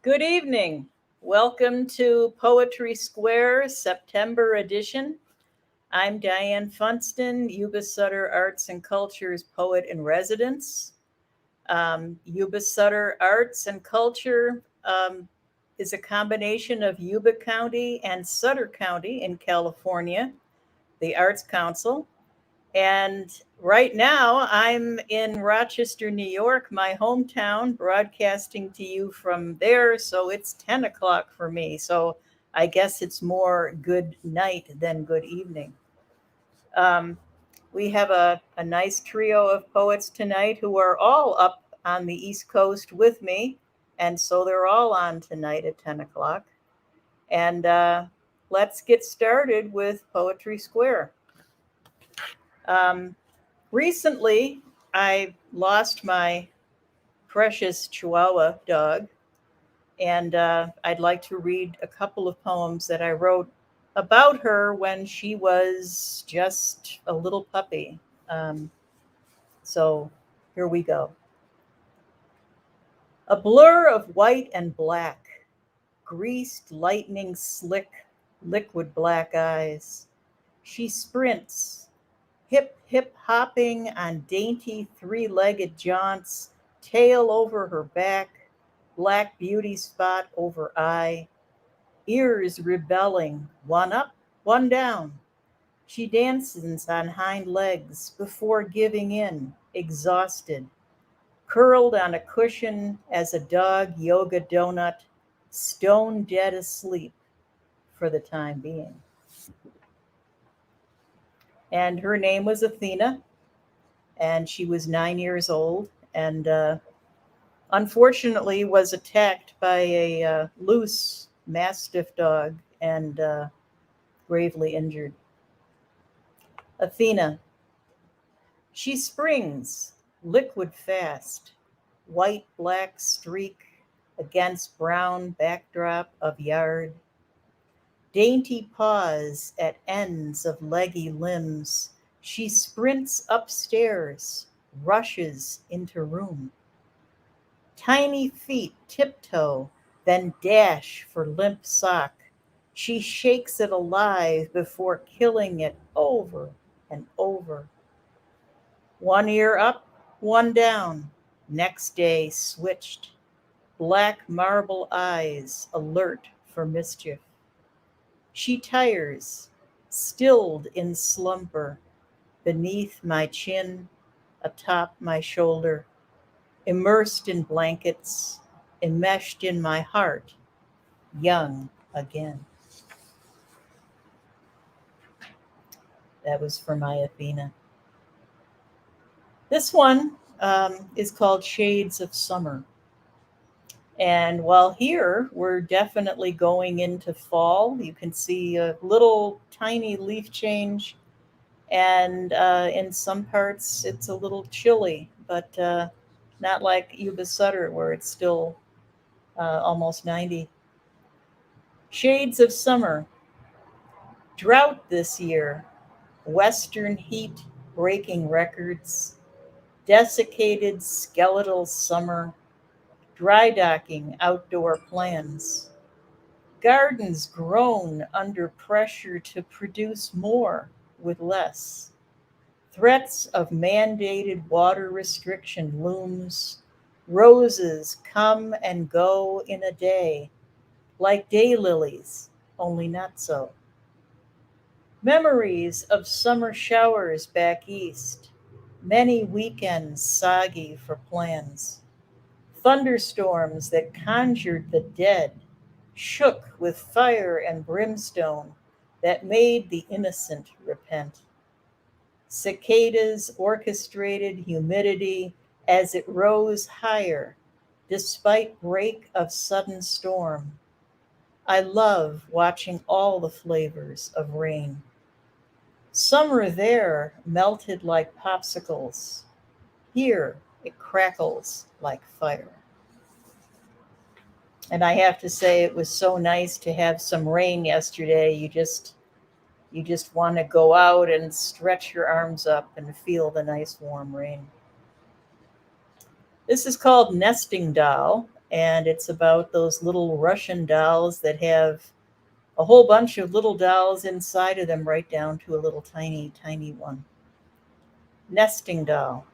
Good evening. Welcome to Poetry Square, September edition. I'm Diane Funston, YubaSutterArts&Culture's poet in residence. YubaSutterArts&Culture is a combination of Yuba County and Sutter County in California, the Arts Council. And right now, I'm in Rochester, New York, my hometown, broadcasting to you from there. So it's 10 o'clock for me. So I guess it's more good night than good evening. We have a nice trio of poets tonight who are all up on the East Coast with me. And so they're all on tonight at 10 o'clock. And let's get started with Poetry Square. Recently, I lost my precious Chihuahua dog, and I'd like to read a couple of poems that I wrote about her when she was just a little puppy. So here we go. A blur of white and black, greased, lightning slick, liquid black eyes. She sprints, hip, hip hopping on dainty three-legged jaunts, tail over her back, black beauty spot over eye, ears rebelling, one up, one down. She dances on hind legs before giving in, exhausted, curled on a cushion as a dog yoga donut, stone dead asleep for the time being. And her name was Athena, and she was 9 years old, and unfortunately was attacked by a loose Mastiff dog and gravely injured. Athena. She springs, liquid fast, white-black streak against brown backdrop of yard. Dainty paws at ends of leggy limbs, she sprints upstairs, rushes into room. Tiny feet tiptoe, then dash for limp sock. She shakes it alive before killing it over and over. One ear up, one down, next day switched. Black marble eyes alert for mischief. She tires, stilled in slumber, beneath my chin, atop my shoulder, immersed in blankets, enmeshed in my heart, young again. That was for my Athena. This one is called Shades of Summer. And while here, we're definitely going into fall. You can see a little tiny leaf change. And in some parts, it's a little chilly, but not like Yuba Sutter, where it's still almost 90. Shades of Summer. Drought this year. Western heat breaking records. Desiccated skeletal summer. Dry docking outdoor plans. Gardens groan under pressure to produce more with less. Threats of mandated water restriction looms. Roses come and go in a day, like daylilies, only not so. Memories of summer showers back east, many weekends soggy for plans. Thunderstorms that conjured the dead, shook with fire and brimstone that made the innocent repent. Cicadas orchestrated humidity as it rose higher, despite break of sudden storm. I love watching all the flavors of rain. Summer there melted like popsicles. Here it crackles like fire. And I have to say, it was so nice to have some rain yesterday. You just want to go out and stretch your arms up and feel the nice warm rain. This is called Nesting Doll, and it's about those little Russian dolls that have a whole bunch of little dolls inside of them, right down to a little tiny, tiny one. Nesting doll.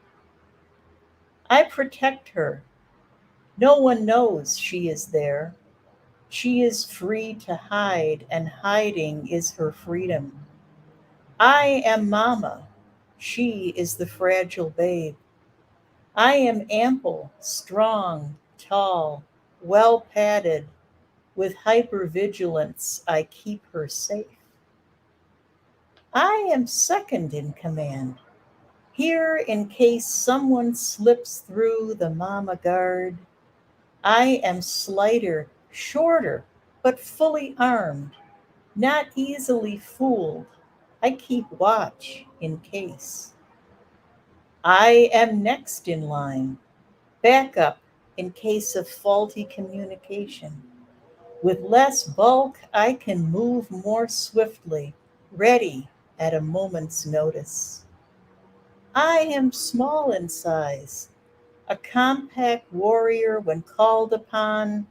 I protect her. No one knows she is there. She is free to hide, and hiding is her freedom. I am Mama. She is the fragile babe. I am ample, strong, tall, well padded. With hypervigilance, I keep her safe. I am second in command. Here, in case someone slips through the mama guard, I am slighter, shorter, but fully armed, not easily fooled. I keep watch in case. I am next in line, backup in case of faulty communication. With less bulk, I can move more swiftly, ready at a moment's notice. I am small in size, a compact warrior when called upon.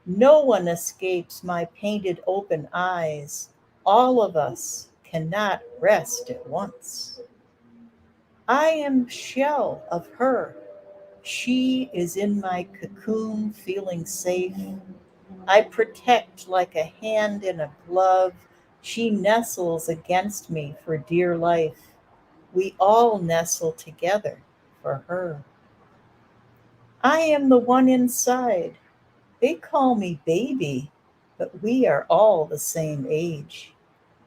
No one escapes my painted open eyes. All of us cannot rest at once. I am shell of her. She is in my cocoon, feeling safe. I protect like a hand in a glove. She nestles against me for dear life. We all nestle together for her. I am the one inside. They call me baby, but we are all the same age.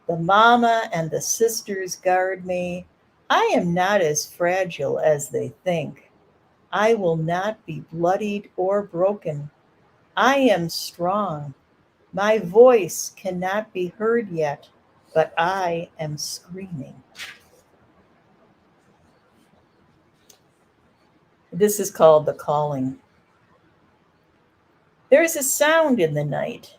The mama and the sisters guard me. I am not as fragile as they think. I will not be bloodied or broken. I am strong. My voice cannot be heard yet, but I am screaming. This is called The Calling. There is a sound in the night,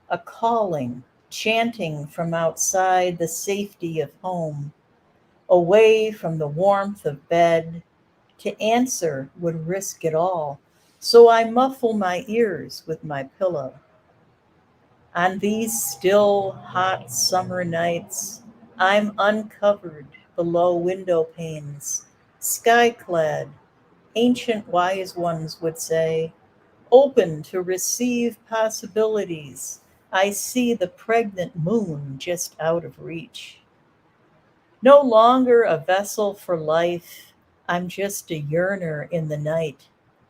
a calling, chanting from outside the safety of home, away from the warmth of bed. To answer would risk it all, so I muffle my ears with my pillow. On these still, hot summer nights, I'm uncovered below window panes, sky clad, ancient wise ones would say, open to receive possibilities. I see the pregnant moon just out of reach. No longer a vessel for life, I'm just a yearner in the night.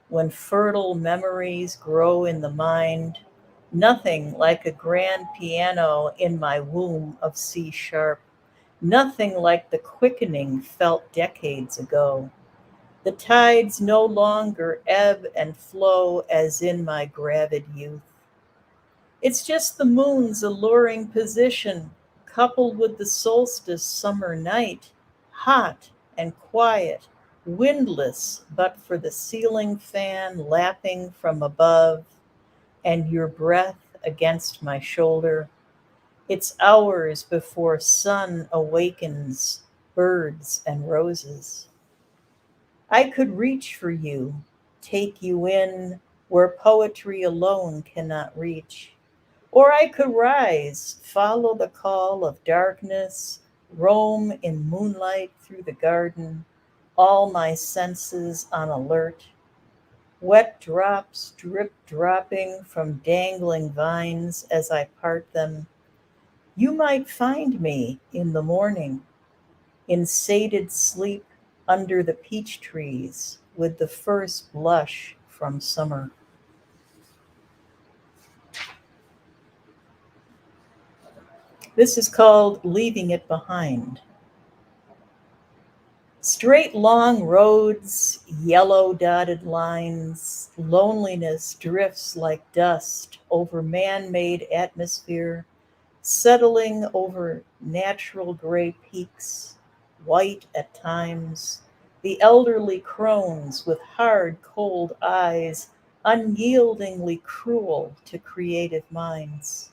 When fertile memories grow in the mind, nothing like a grand piano in my womb of C sharp, nothing like the quickening felt decades ago. The tides no longer ebb and flow as in my gravid youth. It's just the moon's alluring position, coupled with the solstice summer night, hot and quiet, windless but for the ceiling fan lapping from above, and your breath against my shoulder. It's hours before sun awakens birds and roses. I could reach for you, take you in where poetry alone cannot reach. Or I could rise, follow the call of darkness, roam in moonlight through the garden, all my senses on alert. Wet drops drip dropping from dangling vines as I part them. You might find me in the morning, in sated sleep under the peach trees with the first blush from summer. This is called Leaving It Behind. Straight long roads, yellow dotted lines, loneliness drifts like dust over man made atmosphere, settling over natural gray peaks, white at times, the elderly crones with hard, cold eyes, unyieldingly cruel to creative minds.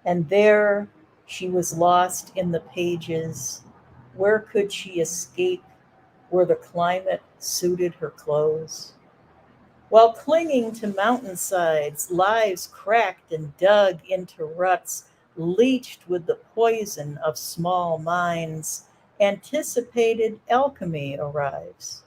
And there she was lost in the pages. Where could she escape where the climate suited her clothes? While clinging to mountainsides, lives cracked and dug into ruts, leached with the poison of small minds, anticipated alchemy arrives,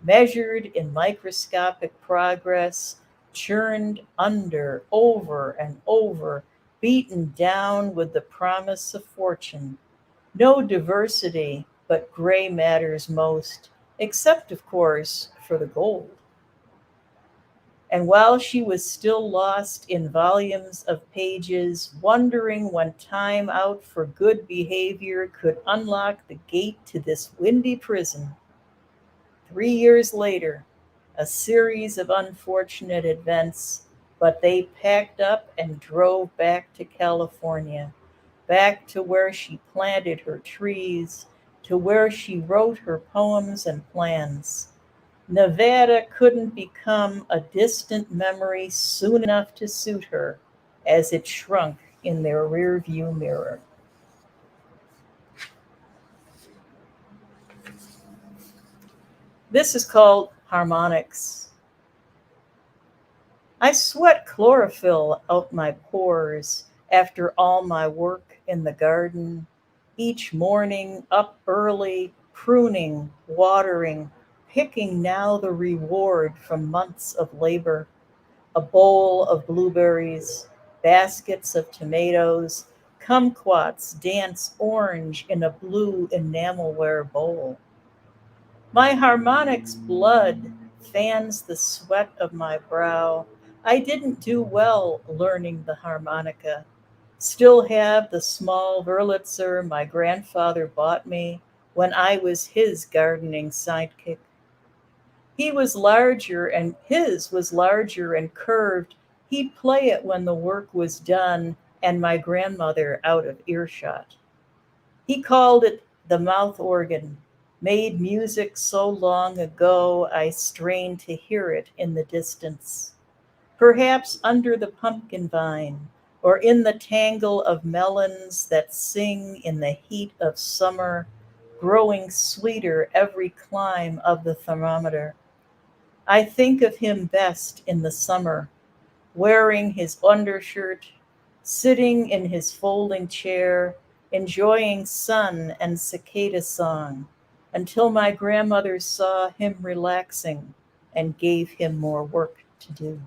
measured in microscopic progress, churned under, over and over, beaten down with the promise of fortune. No diversity, but gray matters most, except, of course, for the gold. And while she was still lost in volumes of pages, wondering when time out for good behavior could unlock the gate to this windy prison, 3 years later, a series of unfortunate events, but they packed up and drove back to California, back to where she planted her trees, to where she wrote her poems and plans. Nevada couldn't become a distant memory soon enough to suit her as it shrunk in their rearview mirror. This is called harmonics. I sweat chlorophyll out my pores after all my work in the garden, each morning up early, pruning, watering, picking now the reward from months of labor. A bowl of blueberries, baskets of tomatoes, kumquats dance orange in a blue enamelware bowl. My harmonic's blood fans the sweat of my brow. I didn't do well learning the harmonica. Still have the small Wurlitzer my grandfather bought me when I was his gardening sidekick. His was larger and curved. He'd play it when the work was done and my grandmother out of earshot. He called it the mouth organ, made music so long ago I strained to hear it in the distance. Perhaps under the pumpkin vine, or in the tangle of melons that sing in the heat of summer, growing sweeter every climb of the thermometer. I think of him best in the summer, wearing his undershirt, sitting in his folding chair, enjoying sun and cicada song, until my grandmother saw him relaxing and gave him more work to do.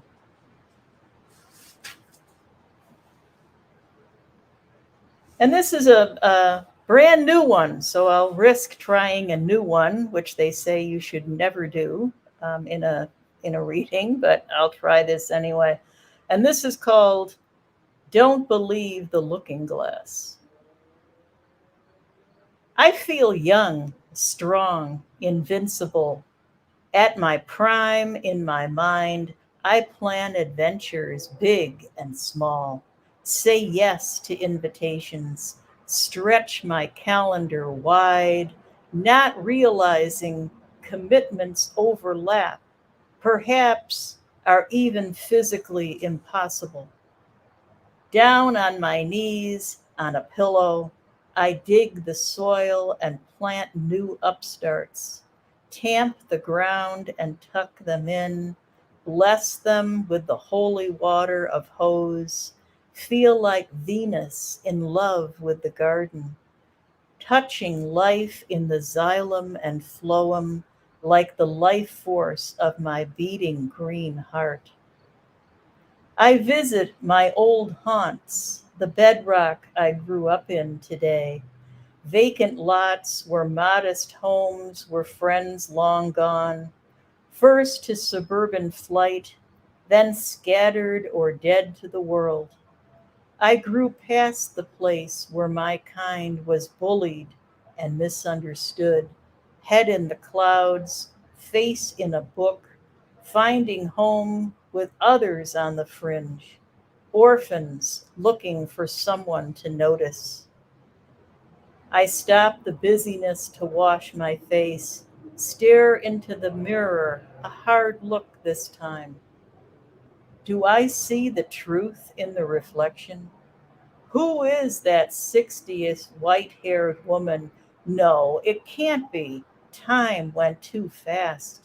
And this is a brand new one, so I'll risk trying a new one, which they say you should never do in a reading, but I'll try this anyway. And this is called "Don't Believe the Looking Glass." I feel young, strong, invincible. At my prime in my mind, I plan adventures big and small, say yes to invitations, stretch my calendar wide, not realizing commitments overlap, perhaps are even physically impossible. Down on my knees on a pillow, I dig the soil and plant new upstarts, tamp the ground and tuck them in, bless them with the holy water of hose, feel like Venus in love with the garden, touching life in the xylem and phloem like the life force of my beating green heart. I visit my old haunts, the bedrock I grew up in today, vacant lots where modest homes were friends long gone, first to suburban flight, then scattered or dead to the world. I grew past the place where my kind was bullied and misunderstood, head in the clouds, face in a book, finding home with others on the fringe, orphans looking for someone to notice. I stop the busyness to wash my face, stare into the mirror, a hard look this time. Do I see the truth in the reflection? Who is that 60th white haired woman? No, it can't be. Time went too fast.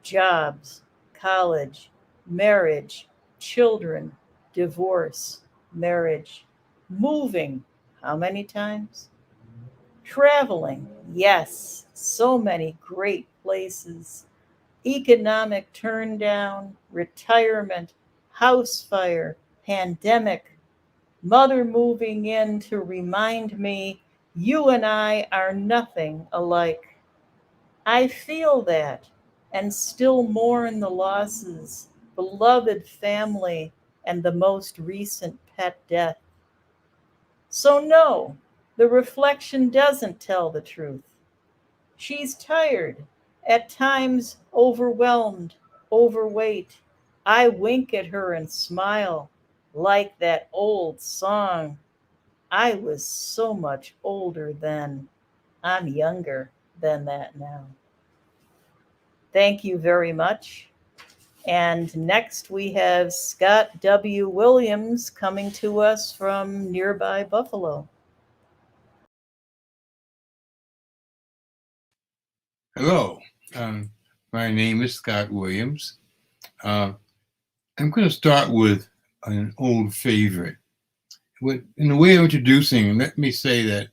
Jobs, college, marriage, children, divorce, marriage, moving. How many times? Traveling. Yes, so many great places. Economic turndown, retirement, house fire, pandemic, mother moving in to remind me you and I are nothing alike. I feel that and still mourn the losses, beloved family, and the most recent pet death. So, no, the reflection doesn't tell the truth. She's tired, at times overwhelmed, overweight. I wink at her and smile, like that old song. I was so much older then. I'm younger than that now. Thank you very much. And next we have Scott W. Williams coming to us from nearby Buffalo. Hello, my name is Scott Williams. I'm going to start with an old favorite. In the way of introducing, let me say that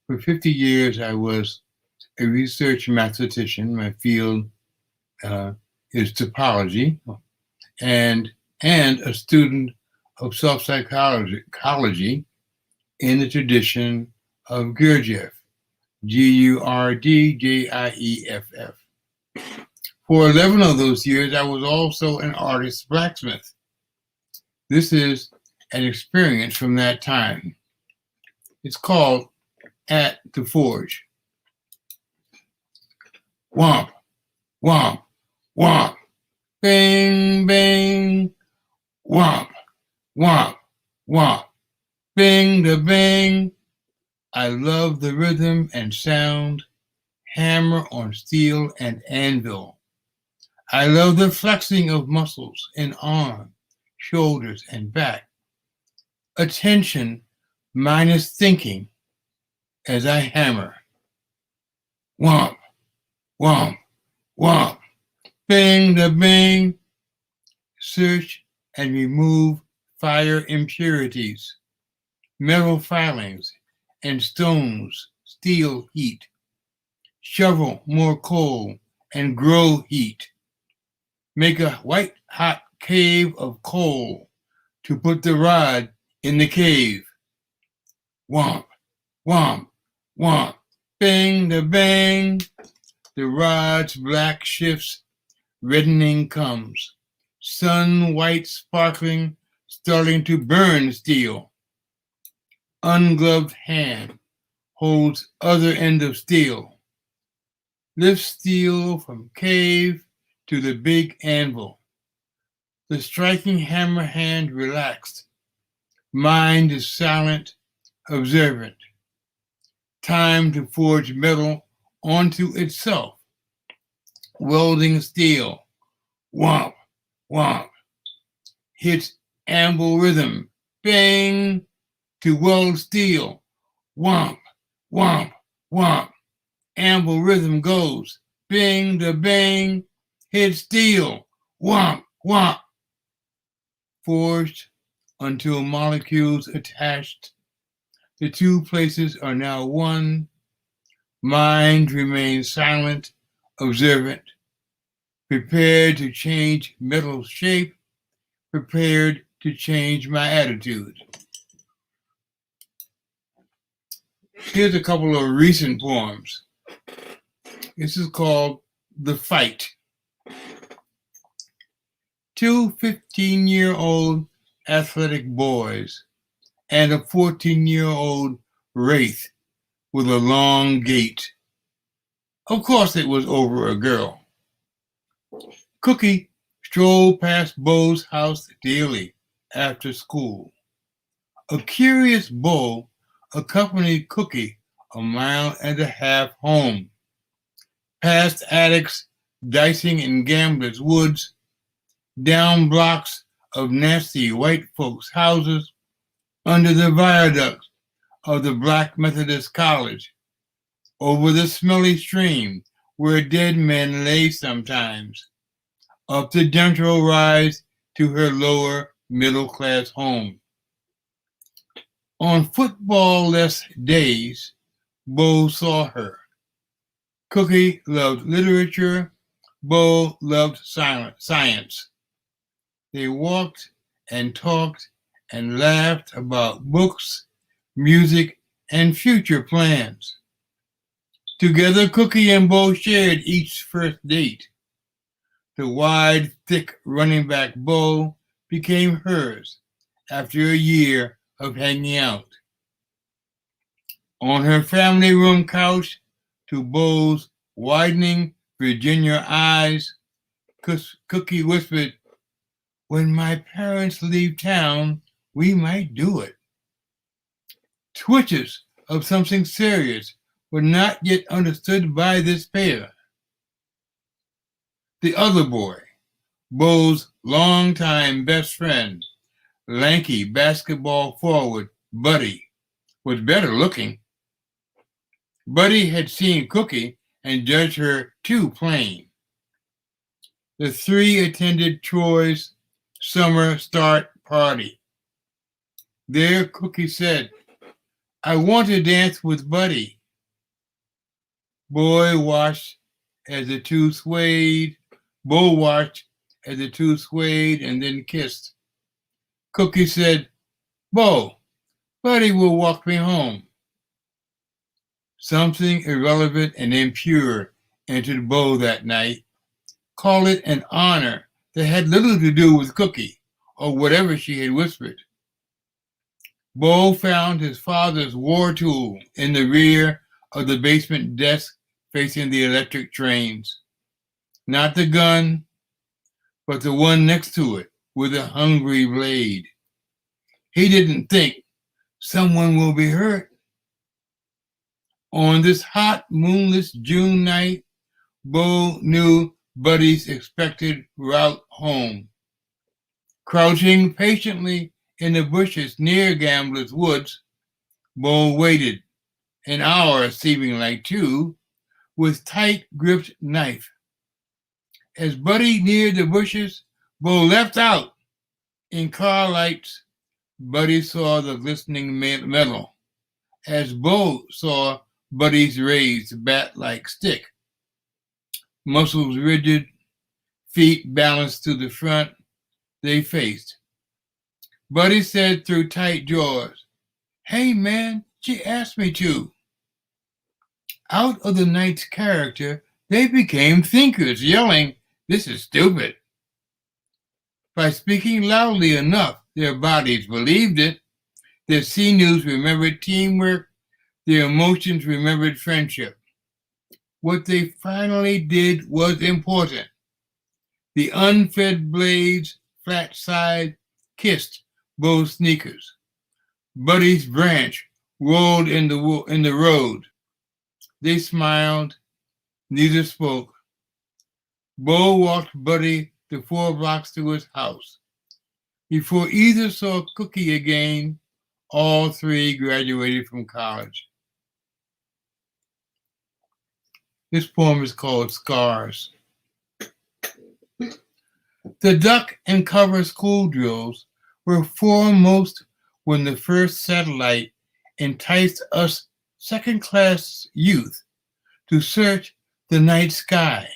for 50 years I was a research mathematician. My field is topology, and a student of self-psychology in the tradition of Gurdjieff, Gurdjieff. For 11 of those years, I was also an artist blacksmith. This is an experience from that time. It's called At the Forge. Womp, womp, womp, bing, bing, womp, womp, womp, bing the bing. I love the rhythm and sound, hammer on steel and anvil. I love the flexing of muscles in arm, shoulders, and back. Attention minus thinking as I hammer. Womp, womp, womp, bing the bing. Search and remove fire impurities, metal filings, and stones, steel heat. Shovel more coal and grow heat. Make a white hot cave of coal to put the rod in the cave. Womp, womp, womp, bing the bang. The rod's black shifts, reddening comes. Sun white sparkling, starting to burn steel. Ungloved hand holds other end of steel. Lift steel from cave to the big anvil. The striking hammer hand relaxed. Mind is silent, observant. Time to forge metal onto itself. Welding steel. Womp, womp. Hits anvil rhythm. Bang. To weld steel. Womp, womp, womp. Anvil rhythm goes. Bing to bang. Hit steel. Womp, womp. Forged until molecules attached. The two places are now one. Mind remains silent, observant, prepared to change metal shape, prepared to change my attitude. Here's a couple of recent poems. This is called The Fight. Two 15-year-old athletic boys and a 14-year-old wraith with a long gait. Of course it was over a girl. Cookie strolled past Bo's house daily after school. A curious Bo accompanied Cookie a mile and a half home, past addicts dicing in gamblers' woods, down blocks of nasty white folks' houses, under the viaducts of the Black Methodist College, over the smelly stream where dead men lay sometimes, up the gentle rise to her lower middle-class home. On football-less days, Bo saw her. Cookie loved literature. Bo loved science. They walked and talked and laughed about books, music, and future plans. Together, Cookie and Bo shared each first date. The wide, thick running back Bo became hers after a year of hanging out. On her family room couch, to Bo's widening Virginia eyes, Cookie whispered, "When my parents leave town, we might do it." Twitches of something serious were not yet understood by this pair. The other boy, Bo's longtime best friend, lanky basketball forward Buddy, was better looking. Buddy had seen Cookie and judged her too plain. The three attended Troy's summer start party. There, Cookie said, "I want to dance with Buddy." Bo watched as the two swayed and then kissed. Cookie said, "Bo, Buddy will walk me home." Something irrelevant and impure entered Bo that night. Call it an honor that had little to do with Cookie or whatever she had whispered. Bo found his father's war tool in the rear of the basement desk facing the electric trains. Not the gun, but the one next to it with a hungry blade. He didn't think someone will be hurt. On this hot, moonless June night, Bo knew Buddy's expected route home. Crouching patiently in the bushes near Gambler's Woods, Bo waited, an hour seeming like two, with tight-gripped knife. As Buddy neared the bushes, Bo leapt out. In car lights, Buddy saw the glistening metal. As Bo saw Buddy's raised bat-like stick, muscles rigid, feet balanced to the front, they faced. Buddy said through tight jaws, "Hey man, she asked me to." Out of the night's character, they became thinkers, yelling, "This is stupid." By speaking loudly enough, their bodies believed it. Their sinews remembered teamwork. Their emotions remembered friendship. What they finally did was important. The unfed blades, flat side, kissed Bo's sneakers. Buddy's branch rolled in the road. They smiled. Neither spoke. Bo walked Buddy the 4 blocks to his house. Before either saw Cookie again, all three graduated from college. This poem is called Scars. The duck and cover school drills were foremost when the first satellite enticed us second-class youth to search the night sky.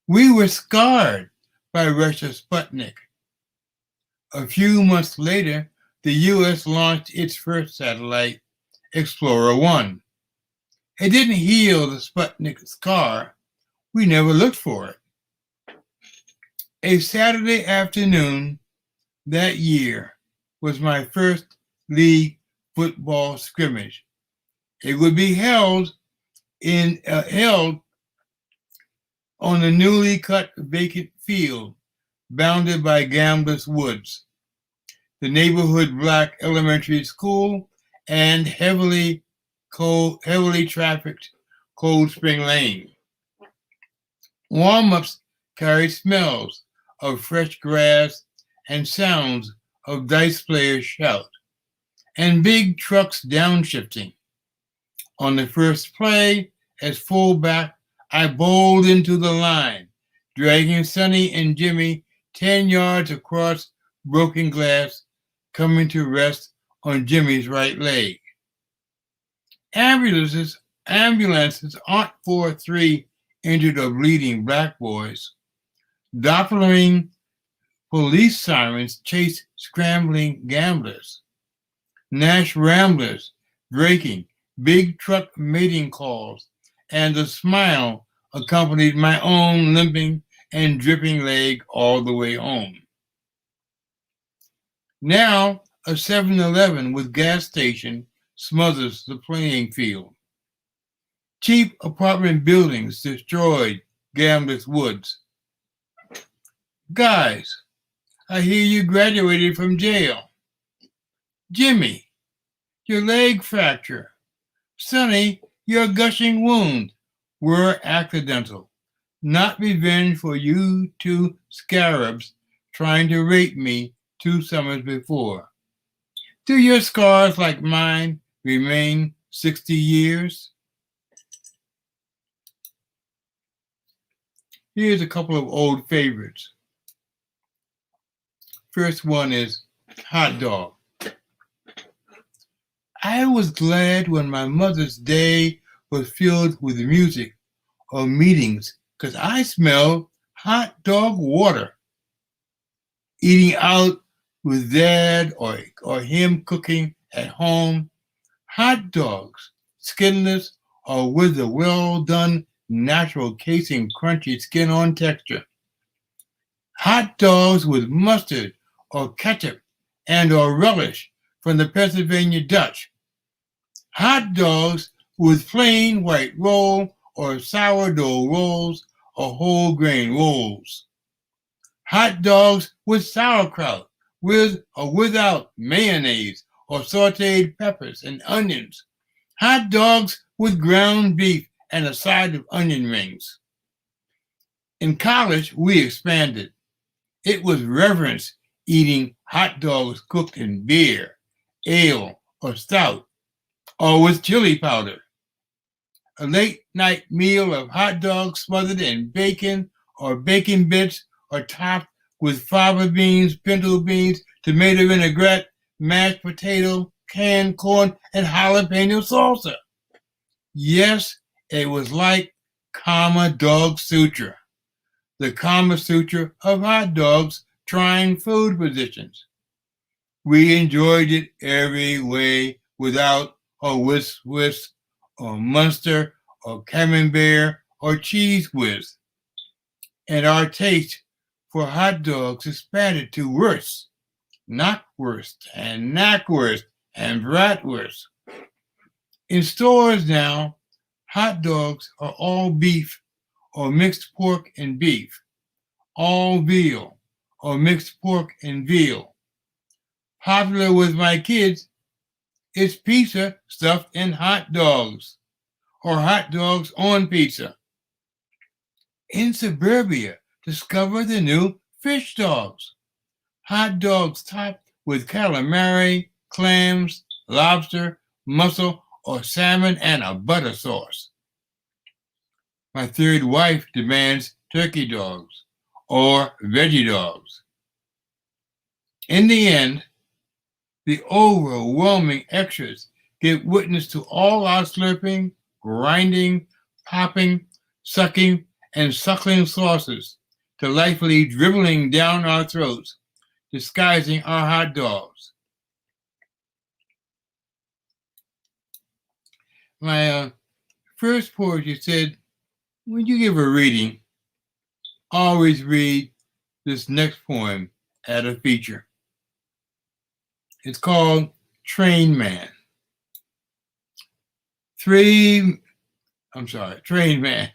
We were scarred by Russia's Sputnik. A few months later, the U.S. launched its first satellite, Explorer 1. It didn't heal the Sputnik scar. We never looked for it. A Saturday afternoon that year was my first league football scrimmage. It would be held on the newly cut vacant field bounded by Gambler's Woods, the neighborhood black elementary school, and heavily trafficked Cold Spring Lane. Warm-ups carried smells of fresh grass and sounds of dice players shout, and big trucks downshifting. On the first play, as fullback, I bowled into the line, dragging Sonny and Jimmy 10 yards across broken glass, coming to rest on Jimmy's right leg. Ambulances aren't for 3 injured or bleeding black boys. Doppelering police sirens chase scrambling gamblers. Nash ramblers breaking big truck mating calls, and the smile accompanied my own limping and dripping leg all the way home. Now, a 7-Eleven with gas station smothers the playing field. Cheap apartment buildings destroyed gamblers' woods. Guys, I hear you graduated from jail. Jimmy, your leg fracture. Sonny, your gushing wound were accidental, not revenge for you 2 scarabs trying to rape me 2 summers before. Do your scars like mine remain 60 years? Here's a couple of old favorites. First one is hot dog. I was glad when my mother's day was filled with music or meetings because I smelled hot dog water. Eating out with Dad or him cooking at home, hot dogs, skinless or with the well-done natural casing crunchy skin-on texture. Hot dogs with mustard or ketchup and or relish from the Pennsylvania Dutch. Hot dogs with plain white roll or sourdough rolls or whole grain rolls. Hot dogs with sauerkraut, with or without mayonnaise or sauteed peppers and onions. Hot dogs with ground beef and a side of onion rings. In college, we expanded. It was reverence eating hot dogs cooked in beer, ale, or stout, or with chili powder. A late night meal of hot dogs smothered in bacon or bacon bits or topped with fava beans, pinto beans, tomato vinaigrette, mashed potato, canned corn, and jalapeno salsa. Yes, it was like Kama Dog Sutra, the Kama Sutra of hot dogs trying food positions. We enjoyed it every way, without or with Swiss or Munster or Camembert or Cheese Whiz. And our taste for hot dogs expanded to Wurst, Knockwurst, and Knackwurst, and Bratwurst. In stores now, hot dogs are all beef or mixed pork and beef, all veal or mixed pork and veal. Popular with my kids, it's pizza stuffed in hot dogs or hot dogs on pizza. In suburbia, discover the new fish dogs. Hot dogs topped with calamari, clams, lobster, mussel, or salmon and a butter sauce. My third wife demands turkey dogs or veggie dogs. In the end, the overwhelming extras give witness to all our slurping, grinding, popping, sucking, and suckling sauces, delightfully dribbling down our throats, disguising our hot dogs. My first poetry said, when you give a reading, always read this next poem at a feature. It's called Train Man. Train Man.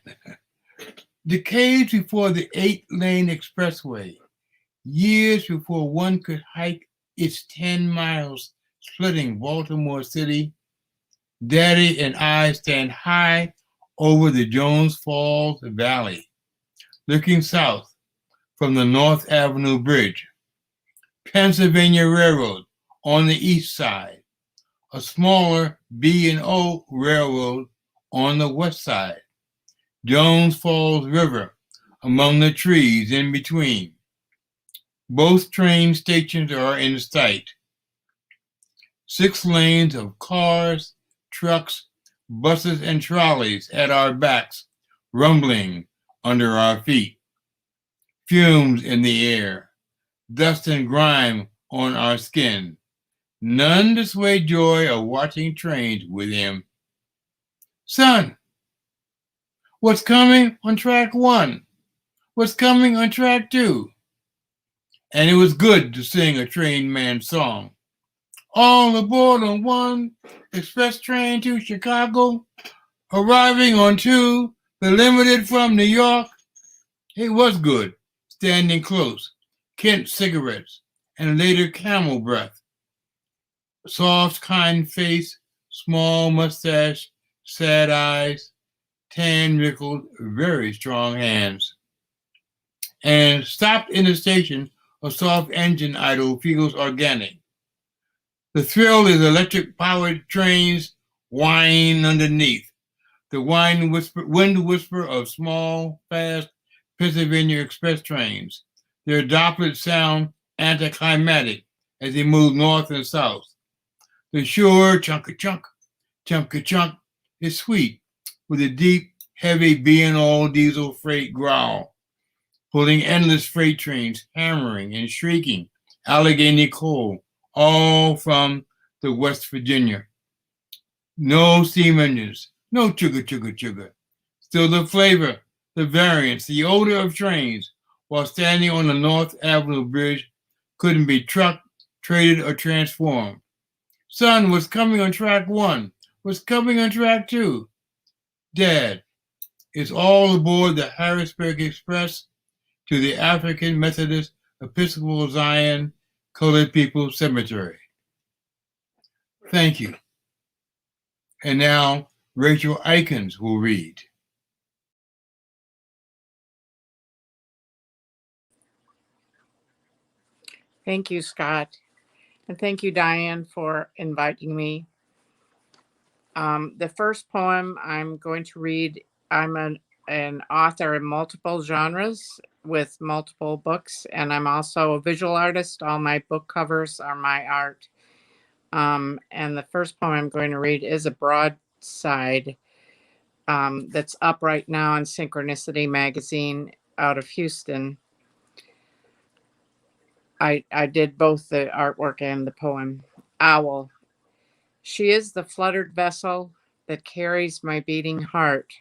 Decades before the 8-lane expressway, years before one could hike its 10 miles splitting Baltimore City, Daddy and I stand high over the Jones Falls Valley, looking south from the North Avenue Bridge, Pennsylvania Railroad on the east side, a smaller B&O Railroad on the west side, Jones Falls River among the trees in between. Both train stations are in sight. 6 lanes of cars, trucks, buses, and trolleys at our backs, rumbling under our feet. Fumes in the air, dust and grime on our skin. None dissuade joy of watching trains with him. Son, what's coming on track 1? What's coming on track 2? And it was good to sing a train man's song. All aboard on 1 express train to Chicago, arriving on 2, the limited from New York. It was good, standing close, Kent cigarettes, and later Camel breath. Soft, kind face, small mustache, sad eyes, tan wrinkled, very strong hands. And stopped in the station, a soft engine idle feels organic. The thrill is electric-powered trains whine underneath. The wind whisper of small, fast Pennsylvania express trains. Their Doppler sound anticlimactic as they move north and south. The sure chunk-a-chunk, chunk-a-chunk is sweet with a deep, heavy B&O diesel freight growl, pulling endless freight trains, hammering and shrieking, Allegheny coal, all from the West Virginia. No steam engines, no chugga. Still the flavor, the variance, the odor of trains while standing on the North Avenue Bridge couldn't be trucked, traded, or transformed. Son, what's coming on track 1? What's coming on track 2? Dad, it's all aboard the Harrisburg Express to the African Methodist Episcopal Zion Colored People Cemetery. Thank you. And now, Rachel Aikens will read. Thank you, Scott. And thank you, Diane, for inviting me. The first poem I'm going to read, I'm an author in multiple genres with multiple books, and I'm also a visual artist. All my book covers are my art. And the first poem I'm going to read is a broadside that's up right now in Synchronicity magazine out of Houston. I did both the artwork and the poem. Owl. She is the fluttered vessel that carries my beating heart.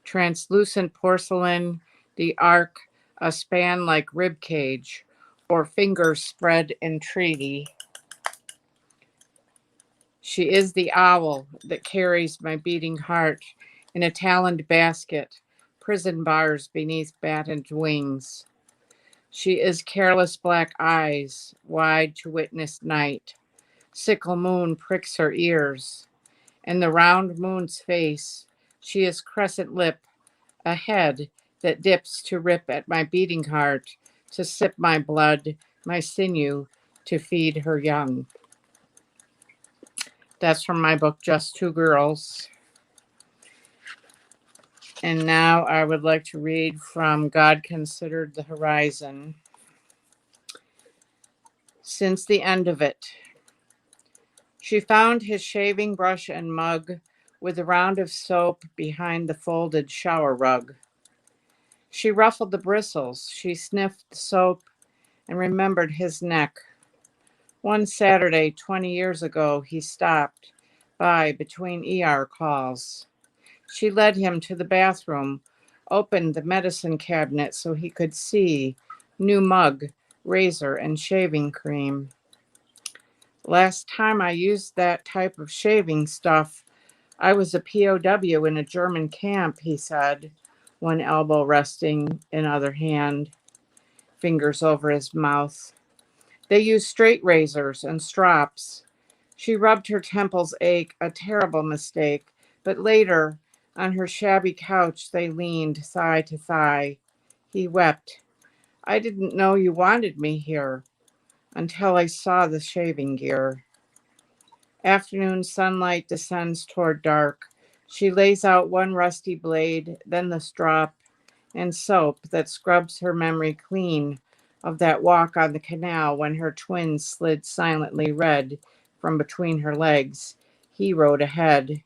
Translucent porcelain, the arc, a span like rib cage, or fingers spread entreaty. She is the owl that carries my beating heart in a taloned basket, prison bars beneath battened wings. She is careless black eyes, wide to witness night. Sickle moon pricks her ears. In the round moon's face, she is crescent lip, a head that dips to rip at my beating heart, to sip my blood, my sinew, to feed her young. That's from my book, Just Two Girls. And now I would like to read from God Considered the Horizon. Since the end of it, she found his shaving brush and mug with a round of soap behind the folded shower rug. She ruffled the bristles, she sniffed the soap and remembered his neck. One Saturday, 20 years ago, he stopped by between ER calls. She led him to the bathroom, opened the medicine cabinet so he could see new mug, razor, and shaving cream. Last time I used that type of shaving stuff, I was a POW in a German camp, he said, one elbow resting in other hand, fingers over his mouth. They used straight razors and strops. She rubbed her temples ache, a terrible mistake, but later, on her shabby couch, they leaned thigh to thigh. He wept. I didn't know you wanted me here until I saw the shaving gear. Afternoon sunlight descends toward dark. She lays out one rusty blade, then the strop and soap that scrubs her memory clean of that walk on the canal when her twins slid silently red from between her legs. He rode ahead.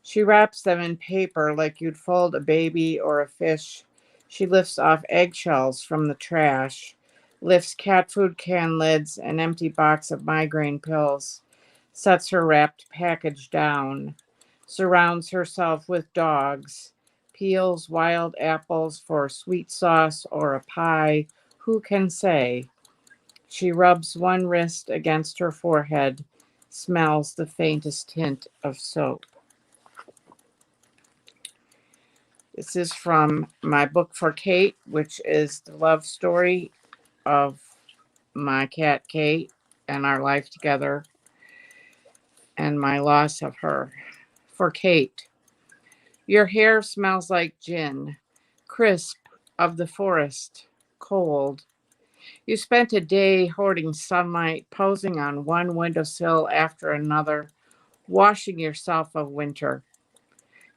She wraps them in paper like you'd fold a baby or a fish. She lifts off eggshells from the trash, lifts cat food can lids, an empty box of migraine pills, sets her wrapped package down, surrounds herself with dogs, peels wild apples for sweet sauce or a pie. Who can say? She rubs one wrist against her forehead, smells the faintest hint of soap. This is from my book for Kate, which is the love story of my cat Kate and our life together and my loss of her. For Kate, your hair smells like gin, crisp of the forest, cold. You spent a day hoarding sunlight, posing on one windowsill after another, washing yourself of winter.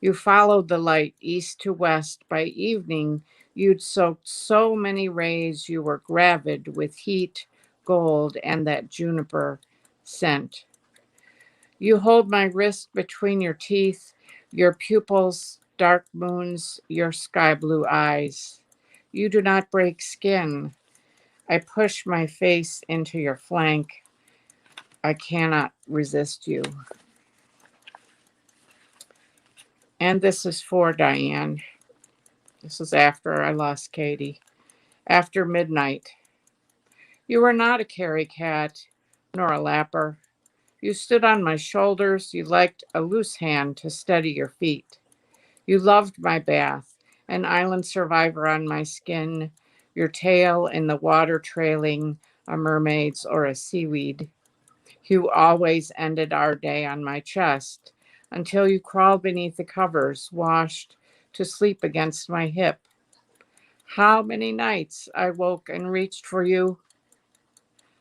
You followed the light east to west. By evening, you'd soaked so many rays you were gravid with heat, gold, and that juniper scent. You hold my wrist between your teeth, your pupils, dark moons, your sky blue eyes. You do not break skin. I push my face into your flank. I cannot resist you. And this is for Diane. This is after I lost Katie. After midnight. You were not a carry cat, nor a lapper. You stood on my shoulders. You liked a loose hand to steady your feet. You loved my bath, an island survivor on my skin, your tail in the water trailing a mermaid's or a seaweed. You always ended our day on my chest until you crawled beneath the covers, washed to sleep against my hip. How many nights I woke and reached for you.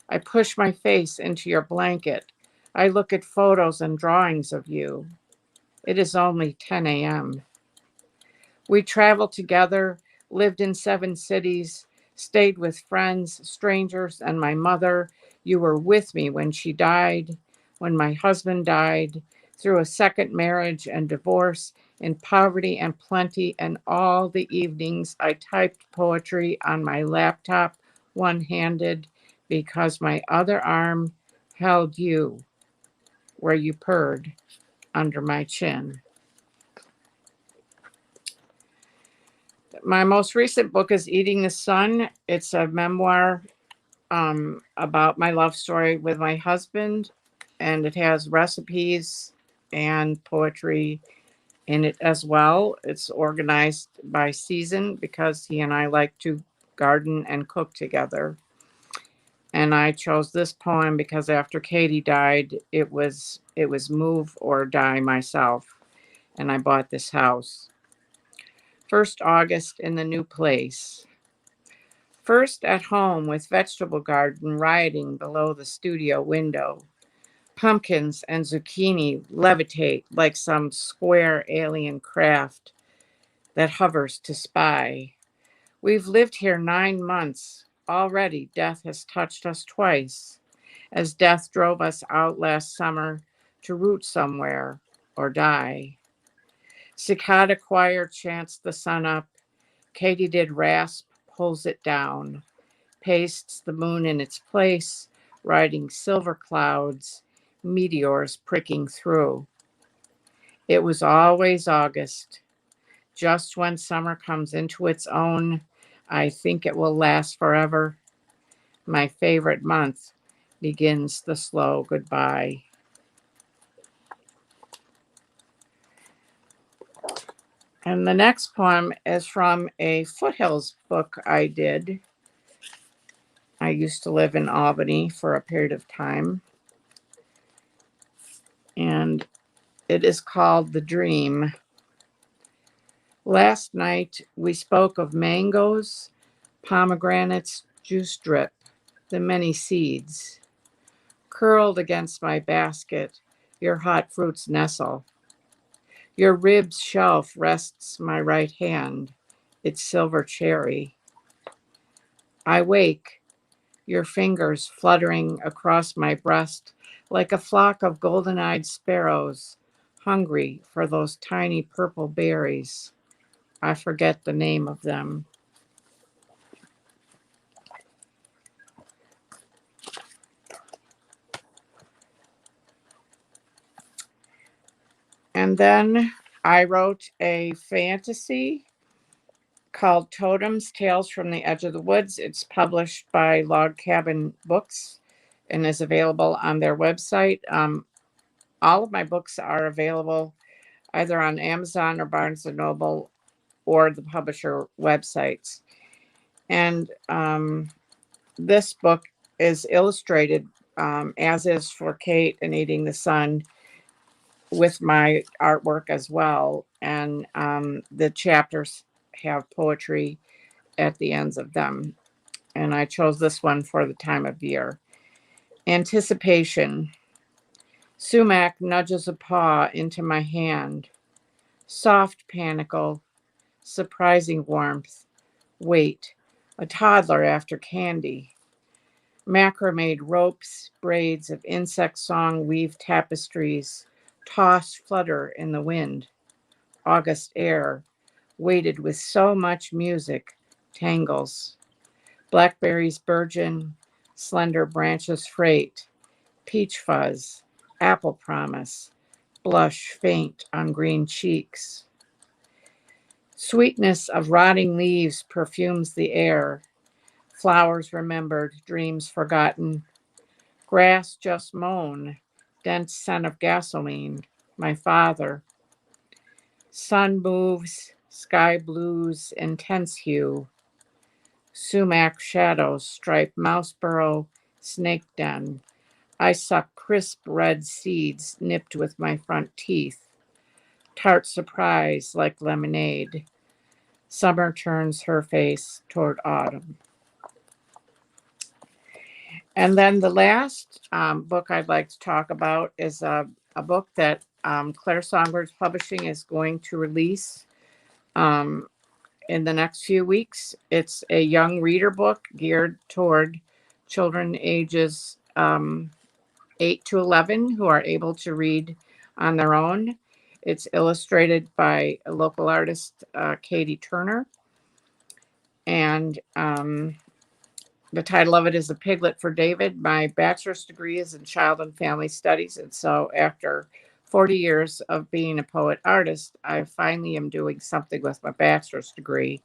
I push my face into your blanket. I look at photos and drawings of you. It is only 10 a.m. We traveled together, lived in 7 cities, stayed with friends, strangers, and my mother. You were with me when she died, when my husband died, through a second marriage and divorce, in poverty and plenty, and all the evenings I typed poetry on my laptop, one-handed, because my other arm held you where you purred under my chin. My most recent book is Eating the Sun. It's a memoir about my love story with my husband, and it has recipes and poetry in it as well. It's organized by season because he and I like to garden and cook together. And I chose this poem because after Katie died, it was move or die myself, and I bought this house. 1st August in the new place. First at home with vegetable garden rioting below the studio window. Pumpkins and zucchini levitate like some square alien craft that hovers to spy. We've lived here 9 months. Already death has touched us twice, as death drove us out last summer to root somewhere or die. Cicada choir chants the sun up. Katydid rasp pulls it down, pastes the moon in its place, riding silver clouds, meteors pricking through. It was always August. Just when summer comes into its own, I think it will last forever. My favorite month begins the slow goodbye. And the next poem is from a foothills book I did. I used to live in Albany for a period of time. And it is called The Dream. Last night we spoke of mangoes, pomegranates, juice drip, the many seeds. Curled against my basket, your hot fruits nestle. Your ribs shelf rests my right hand, its silver cherry. I wake, your fingers fluttering across my breast like a flock of golden-eyed sparrows, hungry for those tiny purple berries. I forget the name of them. And then I wrote a fantasy called Totems, Tales from the Edge of the Woods. It's published by Log Cabin Books and is available on their website. All of my books are available either on Amazon or Barnes & Noble or the publisher websites. And this book is illustrated, as is for Kate and Eating the Sun, with my artwork as well. And the chapters have poetry at the ends of them. And I chose this one for the time of year. Anticipation. Sumac nudges a paw into my hand. Soft panicle, surprising warmth. Wait, a toddler after candy. Macrame ropes, braids of insect song weave tapestries, toss flutter in the wind. August air, weighted with so much music, tangles. Blackberries burgeon, slender branches freight, peach fuzz, apple promise, blush faint on green cheeks. Sweetness of rotting leaves perfumes the air, flowers remembered, dreams forgotten, grass just mown, dense scent of gasoline, my father. Sun moves, sky blues, intense hue, sumac shadows stripe mouse burrow, snake den. I suck crisp red seeds nipped with my front teeth. Tart surprise like lemonade. Summer turns her face toward autumn. And then the last book I'd like to talk about is a book that Claire Songbirds Publishing is going to release in the next few weeks. It's a young reader book geared toward children ages 8 to 11 who are able to read on their own. It's illustrated by a local artist, Katie Turner. And the title of it is A Piglet for David. My bachelor's degree is in child and family studies. And so after 40 years of being a poet artist, I finally am doing something with my bachelor's degree.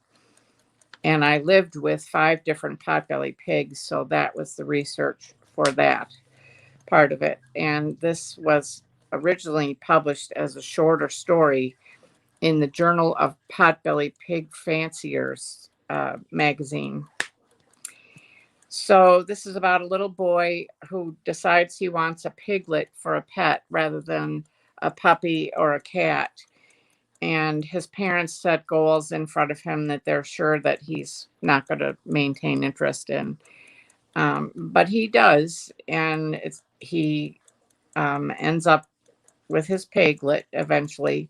And I lived with 5 different potbelly pigs. So that was the research for that part of it. And this was originally published as a shorter story in the Journal of Potbelly Pig Fanciers magazine. So this is about a little boy who decides he wants a piglet for a pet rather than a puppy or a cat. And his parents set goals in front of him that they're sure that he's not going to maintain interest in. But he does, and he ends up with his piglet eventually.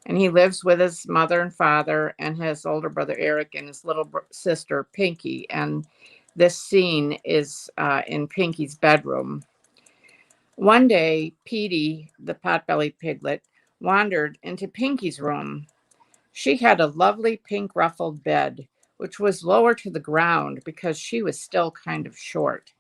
And he lives with his mother and father and his older brother Eric and his little sister Pinky. And this scene is in Pinky's bedroom. One day, Petey, the potbelly piglet, wandered into Pinky's room. She had a lovely pink ruffled bed, which was lower to the ground because she was still kind of short.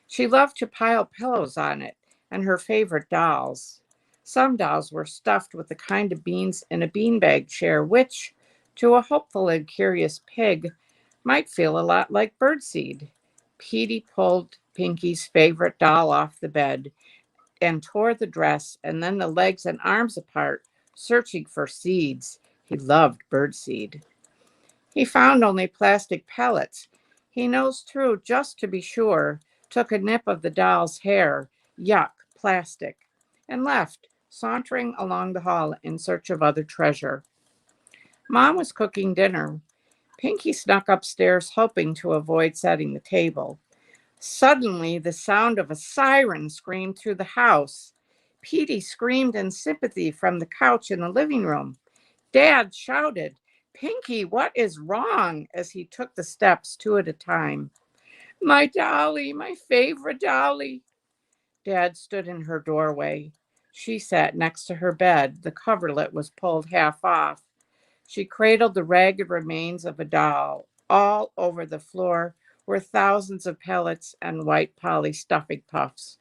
She loved to pile pillows on it and her favorite dolls. Some dolls were stuffed with the kind of beans in a beanbag chair, which, to a hopeful and curious pig, might feel a lot like birdseed. Petey pulled Pinky's favorite doll off the bed and tore the dress and then the legs and arms apart, searching for seeds. He loved birdseed. He found only plastic pellets. He nosed through just to be sure, took a nip of the doll's hair, yuck, plastic, and left, sauntering along the hall in search of other treasure. Mom was cooking dinner. Pinky snuck upstairs, hoping to avoid setting the table. Suddenly, the sound of a siren screamed through the house. Petey screamed in sympathy from the couch in the living room. Dad shouted, Pinky, what is wrong? As he took the steps 2 at a time. My dolly, my favorite dolly. Dad stood in her doorway. She sat next to her bed. The coverlet was pulled half off. She cradled the ragged remains of a doll. All over the floor were thousands of pellets and white poly stuffing puffs.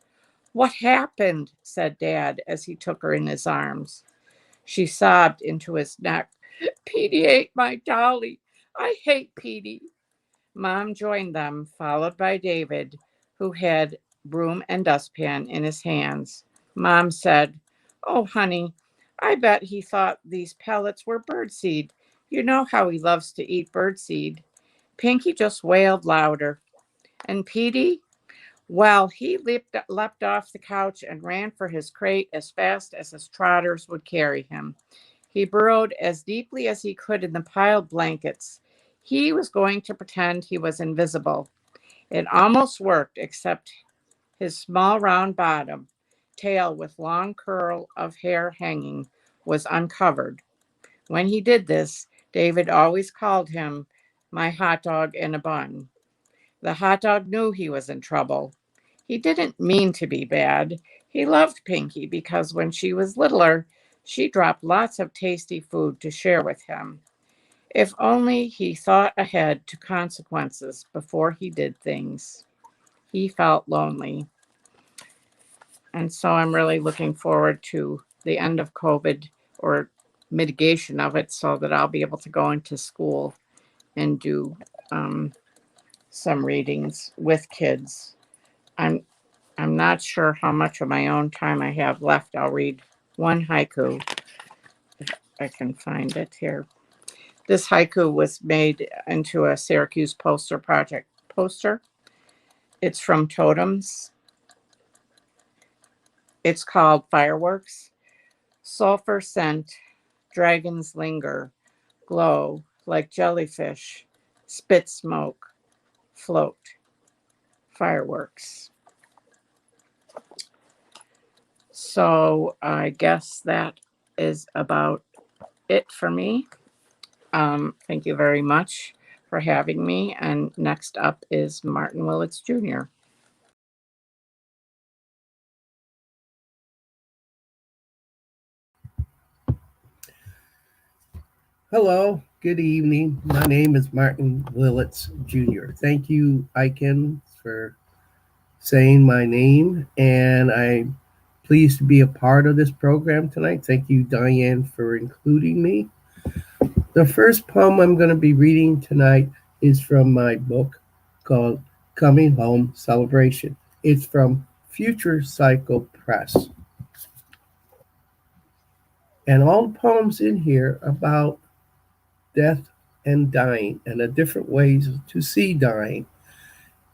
What happened? Said Dad as he took her in his arms. She sobbed into his neck. Petey ate my dolly. I hate Petey. Mom joined them, followed by David, who had broom and dustpan in his hands. Mom said, Oh, honey, I bet he thought these pellets were birdseed. You know how he loves to eat birdseed. Pinky just wailed louder. And Petey? Well, he leapt off the couch and ran for his crate as fast as his trotters would carry him. He burrowed as deeply as he could in the piled blankets. He was going to pretend he was invisible. It almost worked, except his small round bottom, tail with long curl of hair hanging, was uncovered. When he did this, David always called him my hot dog in a bun. The hot dog knew he was in trouble. He didn't mean to be bad. He loved Pinky because when she was littler, she dropped lots of tasty food to share with him. If only he thought ahead to consequences before he did things. He felt lonely. And so I'm really looking forward to the end of COVID or mitigation of it so that I'll be able to go into school and do some readings with kids. I'm not sure how much of my own time I have left. I'll read one haiku if I can find it here. This haiku was made into a Syracuse poster. It's from Totems. It's called Fireworks. Sulfur scent, dragons linger, glow like jellyfish, spit smoke, float. Fireworks. So I guess that is about it for me. Thank you very much for having me. And next up is Martin Willitts Jr. Hello, good evening. My name is Martin Willitts Jr. Thank you, Iken, for saying my name, and I'm pleased to be a part of this program tonight. Thank you, Diane, for including me. The first poem I'm going to be reading tonight is from my book called Coming Home Celebration. It's from Future Cycle Press. And all the poems in here about death and dying and the different ways to see dying.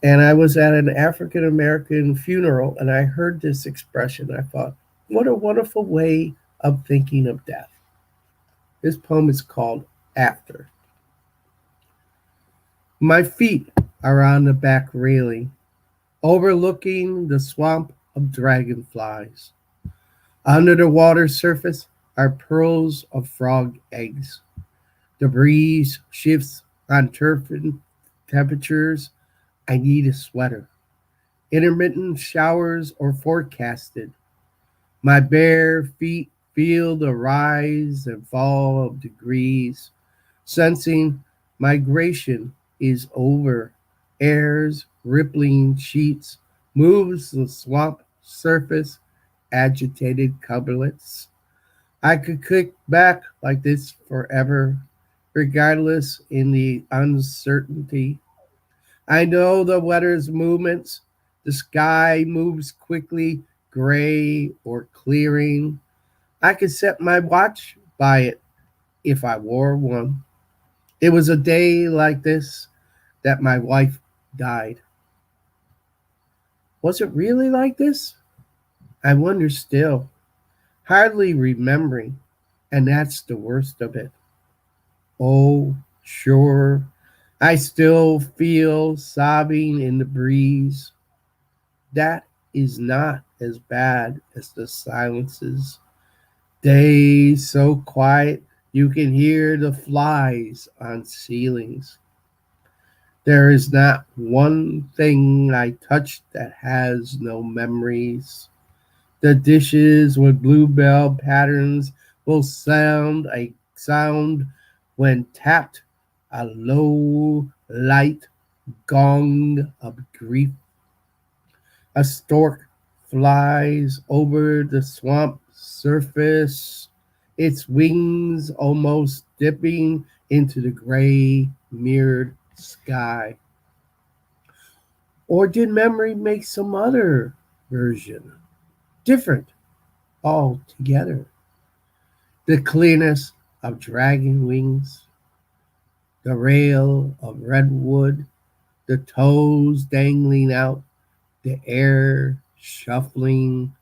And I was at an African American funeral and I heard this expression. I thought, what a wonderful way of thinking of death. This poem is called After. My feet are on the back railing, overlooking the swamp of dragonflies. Under the water surface are pearls of frog eggs. The breeze shifts on turbulent temperatures. I need a sweater. Intermittent showers are forecasted. My bare feet feel the rise and fall of degrees, sensing migration is over. Air's rippling sheets moves the swamp surface, agitated coverlets. I could kick back like this forever, regardless in the uncertainty. I know the weather's movements. The sky moves quickly, gray or clearing. I could set my watch by it if I wore one. It was a day like this that my wife died. Was it really like this? I wonder still, hardly remembering, and that's the worst of it. Oh, sure, I still feel sobbing in the breeze. That is not as bad as the silences. Days so quiet You can hear the flies on ceilings. There is not one thing I touch that has no memories. The dishes with bluebell patterns will sound a sound when tapped, a low, light gong of grief. A stork flies over the swamp surface, its wings almost dipping into the gray, mirrored sky. Or did memory make some other version, different altogether? The clearness of dragon wings, the rail of redwood, the toes dangling out, the air shuffling,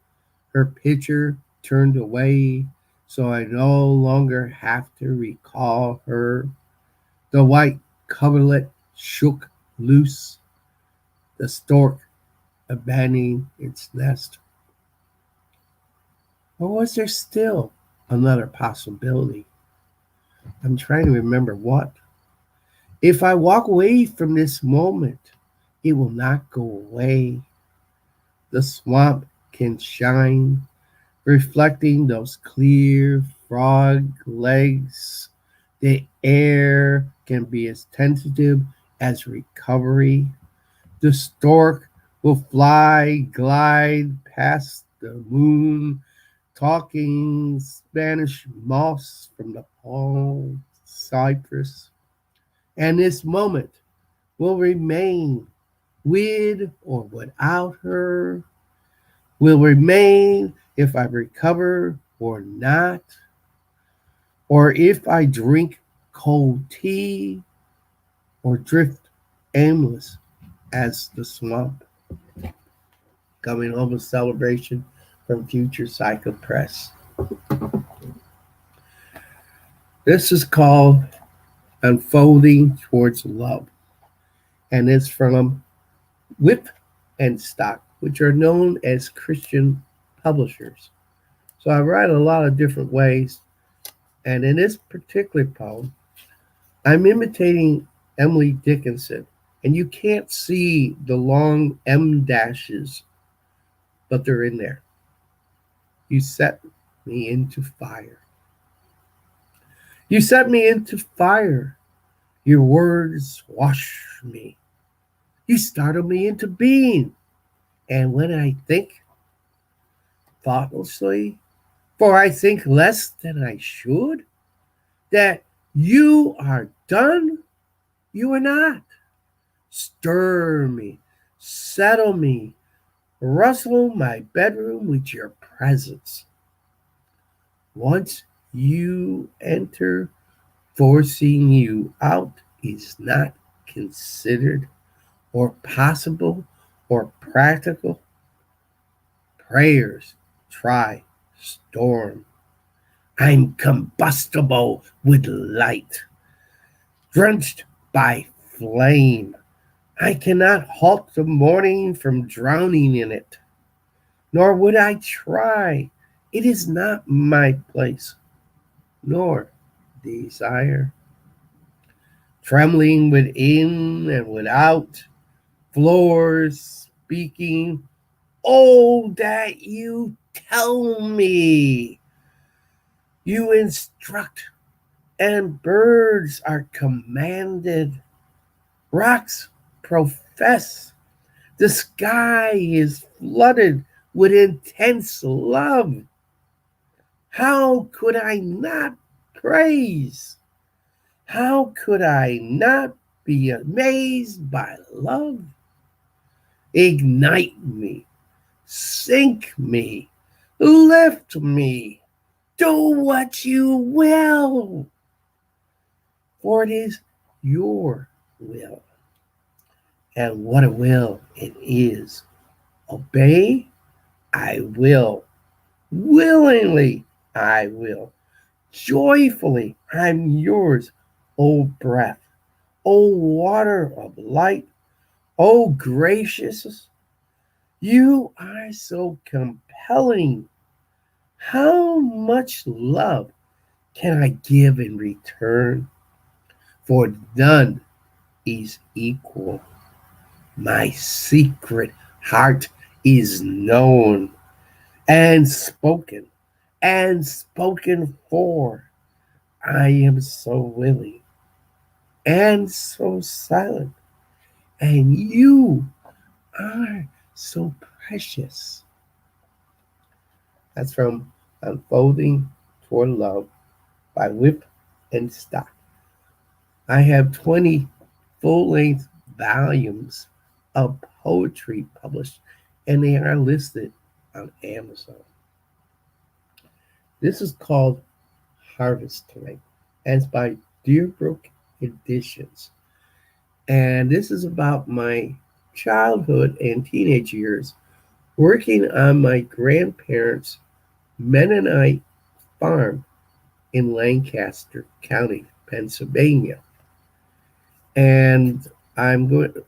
her picture turned away, so I no longer have to recall her. The white coverlet shook loose, the stork abandoning its nest. Or was there still another possibility? I'm trying to remember what. If I walk away from this moment, it will not go away. The swamp can shine, reflecting those clear frog legs. The air can be as tentative as recovery. The stork will glide past the moon, talking Spanish moss from the palm cypress. And this moment will remain with or without her, will remain if I recover or not, or if I drink cold tea or drift aimless as the swamp. Coming home, a celebration from Future Cycle Press. This is called Unfolding Towards Love, and it's from Whip and Stock, which are known as Christian publishers. So I write a lot of different ways, and in this particular poem, I'm imitating Emily Dickinson, and you can't see the long M dashes, but they're in there. You set me into fire. You set me into fire. Your words wash me. You startle me into being. And when I think thoughtlessly, for I think less than I should, that you are done, you are not. Stir me, settle me, rustle my bedroom with your presence. Once you enter, forcing you out is not considered or possible or practical. Prayers try storm. I'm combustible with light, drenched by flame. I cannot halt the morning from drowning in it, nor would I try. It is not my place, nor desire. Trembling within and without, floors speaking, oh, that you tell me. You instruct, and birds are commanded. Rocks profess. The sky is flooded with intense love. How could I not praise? How could I not be amazed by love? Ignite me, sink me, lift me, do what you will, for it is your will. And what a will it is. Obey, I will. Willingly, I will. Joyfully, I'm yours, O breath, O water of light, O gracious. You are so compelling. How much love can I give in return? For none is equal. My secret heart is known and spoken for. I am so willing and so silent, and you are so precious. That's from Unfolding Toward Love by Whip and Stock. I have 20 full-length volumes of poetry published, and they are listed on Amazon. This is called Harvest Tonight, and it's by Deerbrook Editions. And this is about my childhood and teenage years working on my grandparents' Mennonite farm in Lancaster County, Pennsylvania. And a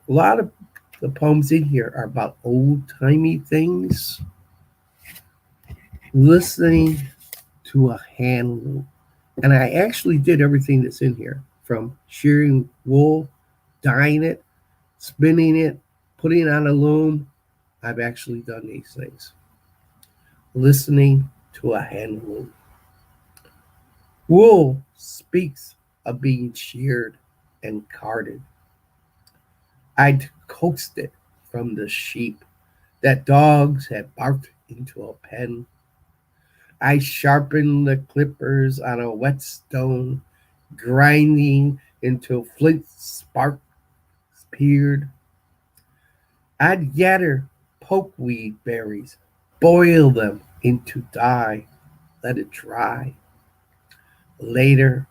lot of the poems in here are about old-timey things, listening to a hand loom. And I actually did everything that's in here, from shearing wool, dyeing it, spinning it, putting it on a loom. I've actually done these things. Listening to a hand loom. Wool speaks of being sheared and carded. I'd coaxed it from the sheep that dogs had barked into a pen. I sharpened the clippers on a whetstone, grinding until flint sparks appeared. I'd gather pokeweed berries, boil them into dye, let it dry. Later,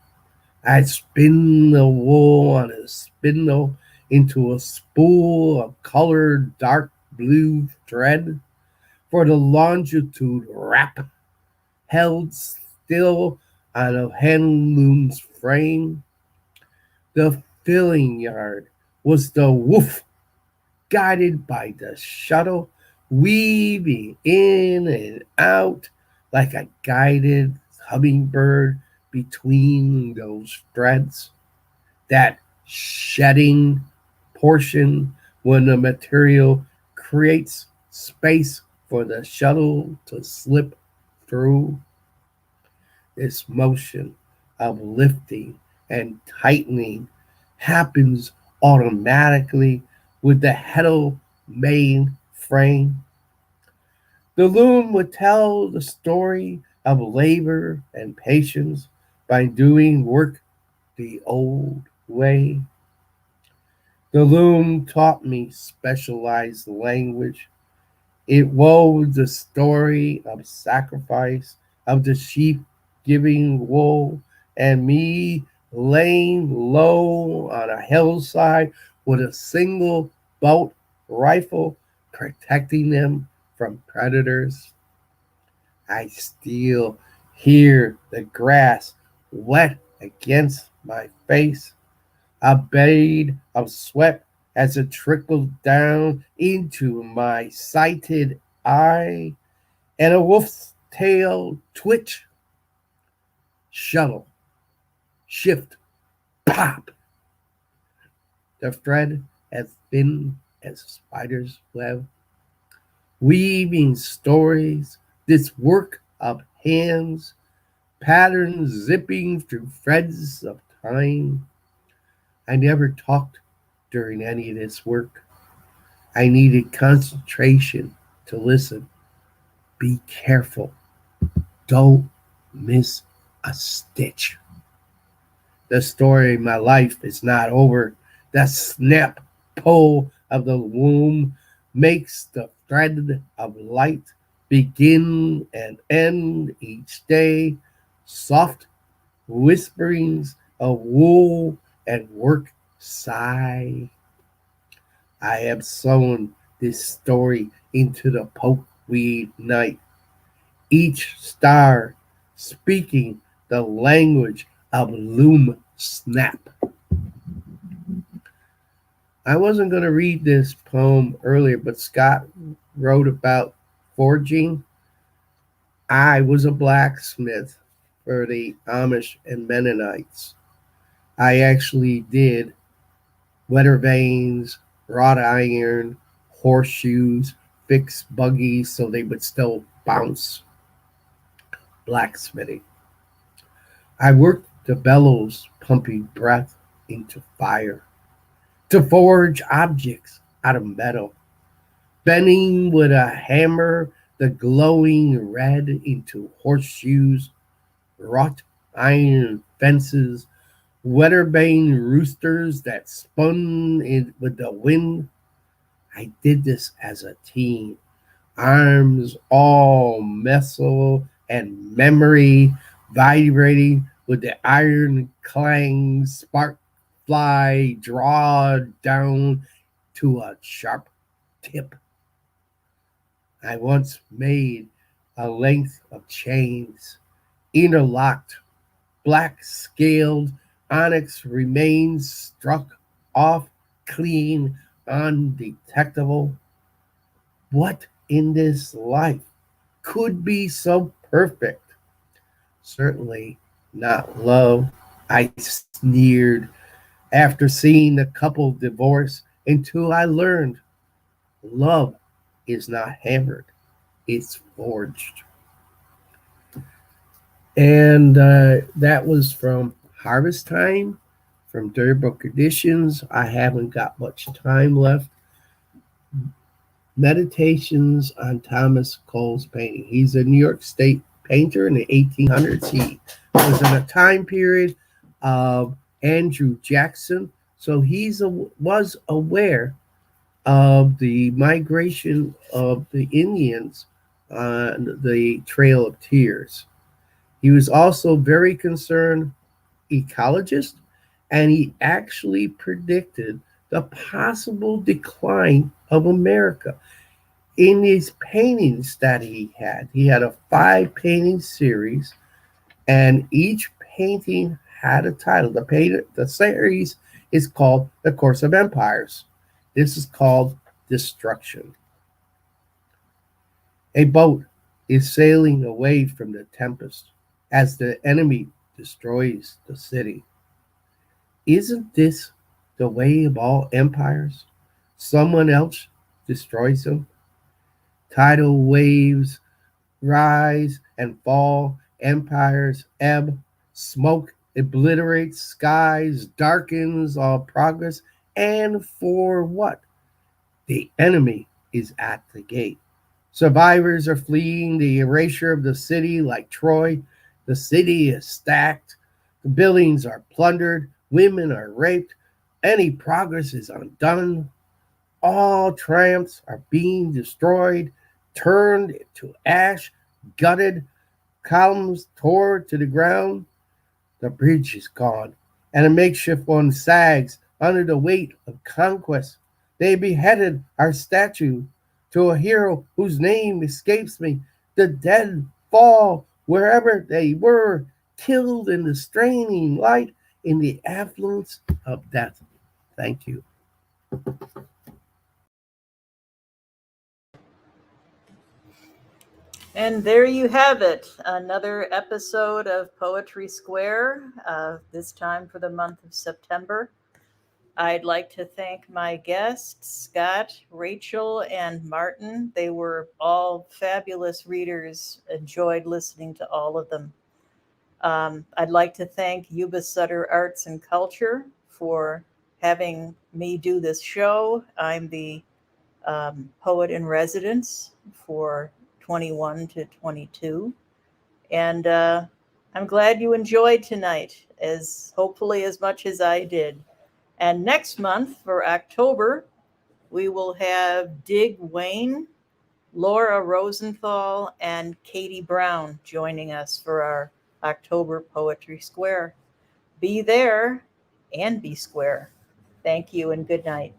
I'd spin the wool on a spindle into a spool of colored dark blue thread for the longitude wrap held still on a hand loom's frame. The filling yard was the woof, guided by the shuttle, weaving in and out like a guided hummingbird between those threads. That shedding portion when the material creates space for the shuttle to slip through. This motion of lifting and tightening happens automatically with the heddle main frame. The loom would tell the story of labor and patience by doing work the old way. The loom taught me specialized language. It wove the story of sacrifice, of the sheep giving wool, and me laying low on a hillside with a single bolt rifle protecting them from predators. I still hear the grass wet against my face, a bead of sweat as it trickled down into my sighted eye, and a wolf's tail twitch, shuttle, shift, pop. The thread as thin as a spider's web, weaving stories, this work of hands, patterns zipping through threads of time. I never talked during any of this work. I needed concentration to listen. Be careful. Don't miss a stitch. The story of my life is not over. The snap pull of the womb makes the thread of light begin and end each day. Soft whisperings of wool and work sigh. I have sewn this story into the pokeweed night, each star speaking the language of loom snap. I wasn't going to read this poem earlier, but Scott wrote about forging. I was a blacksmith for the Amish and Mennonites. I actually did weather vanes, wrought iron, horseshoes, fixed buggies so they would still bounce, blacksmithing. I worked the bellows, pumping breath into fire, to forge objects out of metal, bending with a hammer the glowing red into horseshoes, wrought iron fences, weather-vane roosters that spun with the wind. I did this as a team, arms all muscle and memory vibrating with the iron clang, spark fly, draw down to a sharp tip. I once made a length of chains, interlocked, black scaled onyx remains struck off clean, undetectable. What in this life could be so perfect? Certainly not love, I sneered after seeing the couple divorce until I learned love is not hammered, it's forged. And that was from Harvest Time from Dirty Book Editions. I haven't got much time left. Meditations on Thomas Cole's painting. He's a New York State painter in the 1800s. He was in a time period of Andrew Jackson, so was aware of the migration of the Indians on the Trail of Tears. He was also very concerned ecologist, and he actually predicted the possible decline of America. In these paintings that he had a 5-painting series, and each painting had a title. The series is called The Course of Empires. This is called Destruction. A boat is sailing away from the tempest as the enemy destroys the city. Isn't this the way of all empires? Someone else destroys them. Tidal waves rise and fall, empires ebb, smoke obliterates skies, darkens all progress, and for what? The enemy is at the gate. Survivors are fleeing the erasure of the city like Troy. The city is stacked. The buildings are plundered. Women are raped. Any progress is undone. All triumphs are being destroyed, turned to ash, gutted, columns tore to the ground. The bridge is gone, and a makeshift one sags under the weight of conquest. They beheaded our statue to a hero whose name escapes me. The dead fall wherever they were, killed in the straining light, in the affluence of death. Thank you. And there you have it, another episode of Poetry Square, this time for the month of September. I'd like to thank my guests, Scott, Rachel, and Martin. They were all fabulous readers. Enjoyed listening to all of them. I'd like to thank Yuba Sutter Arts and Culture for having me do this show. I'm the poet in residence for 21 to 22. And I'm glad you enjoyed tonight, as hopefully as much as I did. And next month for October, we will have Dig Wayne, Laura Rosenthal, and Katie Brown joining us for our October Poetry Square. Be there and be square. Thank you and good night.